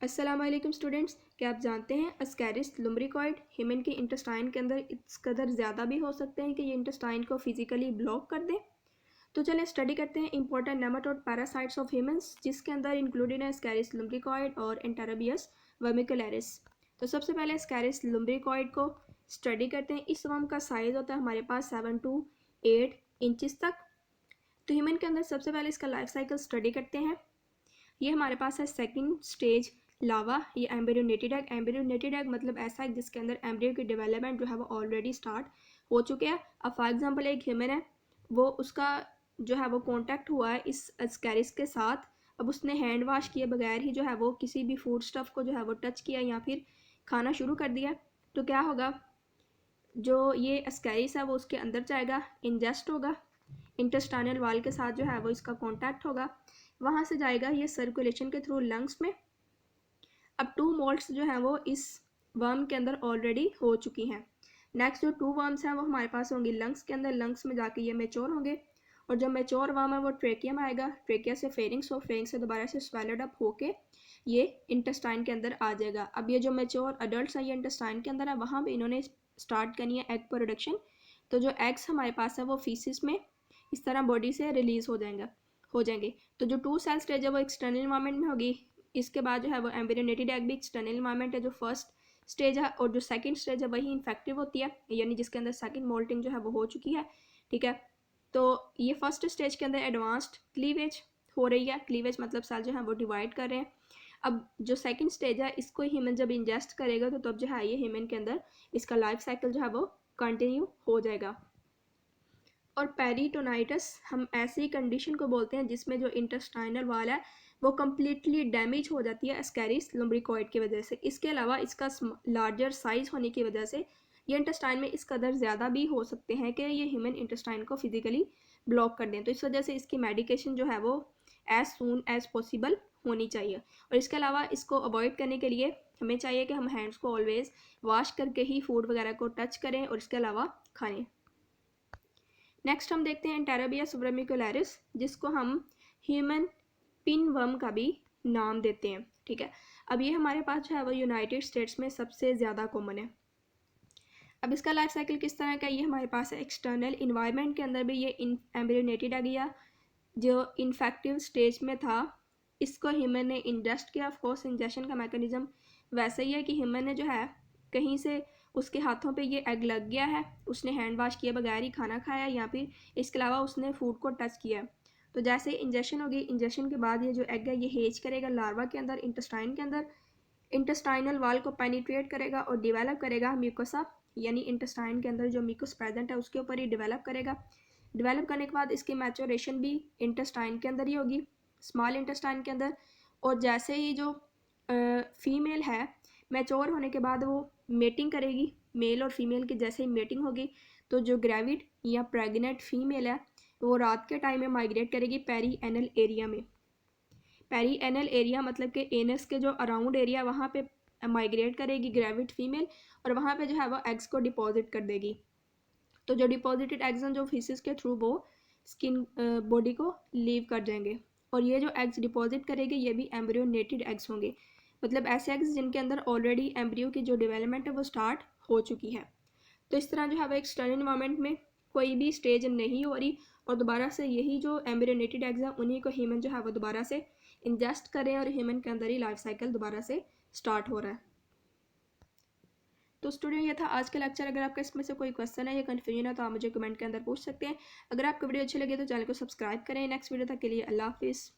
अस्सलाम वालेकुम स्टूडेंट्स, क्या आप जानते हैं अस्कैरिस लुम्ब्रिकॉइड ह्यूमन के इंटेस्टाइन के अंदर इस कदर ज़्यादा भी हो सकते हैं कि ये इंटेस्टाइन को फिजिकली ब्लॉक कर दें। तो चलें स्टडी करते हैं important nematode parasites of humans, जिसके अंदर इंक्लूडेड है अस्कैरिस लुम्ब्रिकॉइड और एंटेरोबियस वर्मिकुलरिस। तो सबसे पहले अस्कैरिस लुम्ब्रिकॉइड को स्टडी करते हैं। इस वर्म का साइज़ होता है हमारे पास 7 to 8 इंचज़ तक। तो ह्यूमन के अंदर सबसे पहले इसका लाइफ साइकिल स्टडी करते हैं। ये हमारे पास है सेकंड स्टेज लावा, ये एम्ब्रियोनेटेड एग। एम्ब्रियोनेटेड एग मतलब ऐसा है जिसके अंदर एम्ब्रियो की डेवलपमेंट जो है वो ऑलरेडी स्टार्ट हो चुके हैं। अब फॉर एग्जांपल एक ह्यूमन है, वो उसका जो है वो कांटेक्ट हुआ है इस अस्कैरिस के साथ। अब उसने हैंड वॉश किए बगैर ही जो है वो किसी भी फूड स्टफ़ को जो है वो टच किया या फिर खाना शुरू कर दिया, तो क्या होगा, जो ये अस्कैरिस है वो उसके अंदर जाएगा, इंजेस्ट होगा, इंटेस्टाइनल वाल के साथ जो है वो इसका कांटेक्ट होगा, वहाँ से जाएगा ये सर्कुलेशन के थ्रू लंग्स में। अब 2 मोल्ट्स जो हैं वो इस वर्म के अंदर ऑलरेडी हो चुकी हैं। नेक्स्ट जो 2 वर्म्स हैं वो हमारे पास होंगी लंग्स के अंदर। लंग्स में जाके ये मैच्योर होंगे और जब मैच्योर वर्म है वो ट्रेकिया में आएगा, ट्रेकिया से फेरिंग्स और फेरिंग्स से दोबारा से स्वेलड अप होके ये इंटेस्टाइन के अंदर आ जाएगा। अब ये जो मैच्योर अडल्ट है ये इंटेस्टाइन के अंदर है, वहाँ पे इन्होंने स्टार्ट करनी है एग प्रोडक्शन। तो जो एग्स हमारे पास है वो फीसिस में इस तरह बॉडी से रिलीज़ हो जाएंगे। तो जो 2 सेल स्टेज है वो एक्सटर्नल इन्वायरमेंट में होगी। इसके बाद जो है वो एम्ब्रियोनेटेड एग भी एक्सटर्नल इन्वायरमेंट है जो फर्स्ट स्टेज है, और जो सेकंड स्टेज है वही इन्फेक्टिव होती है, यानी जिसके अंदर सेकंड मोल्टिंग जो है वो हो चुकी है। ठीक है, तो ये फर्स्ट स्टेज के अंदर एडवांस्ड क्लीवेज हो रही है। क्लीवेज मतलब सेल जो है वो डिवाइड कर रहे हैं। अब जो सेकंड स्टेज है इसको ह्यूमन जब इंजेस्ट करेगा तो तब जो है ये ह्यूमन के अंदर इसका लाइफ साइकिल जो है वो कंटिन्यू हो जाएगा। और पेरिटोनाइटिस हम ऐसी कंडीशन को बोलते हैं जिसमें जो इंटेस्टाइनल वाल है वो कम्प्लीटली डैमेज हो जाती है अस्कैरिस लुम्ब्रिकॉइड की वजह से। इसके अलावा इसका लार्जर साइज होने की वजह से ये इंटेस्टाइन में इस कदर ज़्यादा भी हो सकते हैं कि ये ह्यूमन इंटेस्टाइन को फिजिकली ब्लॉक कर दें। तो इस वजह से इसकी मेडिकेशन जो है वो एज़ सून एज़ पॉसिबल होनी चाहिए। और इसके अलावा इसको अवॉइड करने के लिए हमें चाहिए कि हम हैंड्स को ऑलवेज़ वॉश करके ही फूड वगैरह को टच करें और इसके अलावा खाएँ। नेक्स्ट हम देखते हैं एंटेरोबियस वर्मिकुलरिस, जिसको हम ह्यूमन पिन वर्म का भी नाम देते हैं। ठीक है, अब ये हमारे पास जो है वो यूनाइटेड स्टेट्स में सबसे ज़्यादा कॉमन है। अब इसका लाइफ साइकिल किस तरह का, ये हमारे पास है एक्सटर्नल इन्वायरमेंट के अंदर भी ये एम्ब्रियोनेटेड आ गया, जो इन्फेक्टिव स्टेज में था इसको ह्यूमन ने इंजेस्ट किया। ऑफकोर्स इंजेक्शन का मैकेनिज्म वैसे ही है कि ह्यूमन ने जो है कहीं से उसके हाथों पे ये एग लग गया है, उसने हैंड वॉश किए बगैर ही खाना खाया या फिर इसके अलावा उसने फूड को टच किया। तो जैसे इंजेक्शन होगी, इंजेक्शन के बाद ये जो एग है ये हेज करेगा लार्वा के अंदर, इंटेस्टाइन के अंदर, इंटेस्टाइनल वाल को पेनिट्रेट करेगा और डिवेलप करेगा म्यूकोसा, यानी इंटेस्टाइन के अंदर जो म्यूकस प्रेजेंट है उसके ऊपर ही डिवेलप करेगा। डिवेलप करने के बाद इसकी मैचोरेशन भी इंटेस्टाइन के अंदर ही होगी, स्मॉल इंटेस्टाइन के अंदर। और जैसे ही जो फीमेल है मैच्योर होने के बाद वो मेटिंग करेगी, मेल और फीमेल की जैसे ही मेटिंग होगी तो जो ग्रेविड या प्रेग्नेंट फीमेल है वो रात के टाइम में माइग्रेट करेगी पेरी एनल एरिया में। पेरी एनल एरिया मतलब कि एनस के जो अराउंड एरिया वहाँ पे माइग्रेट करेगी ग्रेविड फीमेल, और वहाँ पे जो है वो एग्स को डिपॉजिट कर देगी। तो जो डिपॉजिटेड एग्स हैं जो फिसिस के थ्रू वो स्किन बॉडी को लीव कर जाएंगे, और ये जो एग्स डिपॉजिट करेंगे ये भी एम्ब्रियोनेटेड एग्स होंगे, मतलब ऐसे एग्स जिनके अंदर ऑलरेडी एम्ब्रियो की जो डेवलपमेंट है वो स्टार्ट हो चुकी है। तो इस तरह जो है वो एक्सटर्नल इन्वायरमेंट में कोई भी स्टेज नहीं हो रही, और दोबारा से यही जो एम्ब्रियोनेटेड एग्स हैं उन्हीं को ह्यूमन जो है वो दोबारा से इंजेस्ट करें और ह्यूमन के अंदर ही लाइफ साइकिल दोबारा से स्टार्ट हो रहा है। तो स्टूडेंट ये था आज का लेक्चर। अगर आपका इसमें से कोई क्वेश्चन है या कन्फ्यूजन है तो आप मुझे कमेंट के अंदर पूछ सकते हैं। अगर आपको वीडियो अच्छी लगे तो चैनल को सब्सक्राइब करें। नेक्स्ट वीडियो तक के लिए अल्लाह हाफिज़।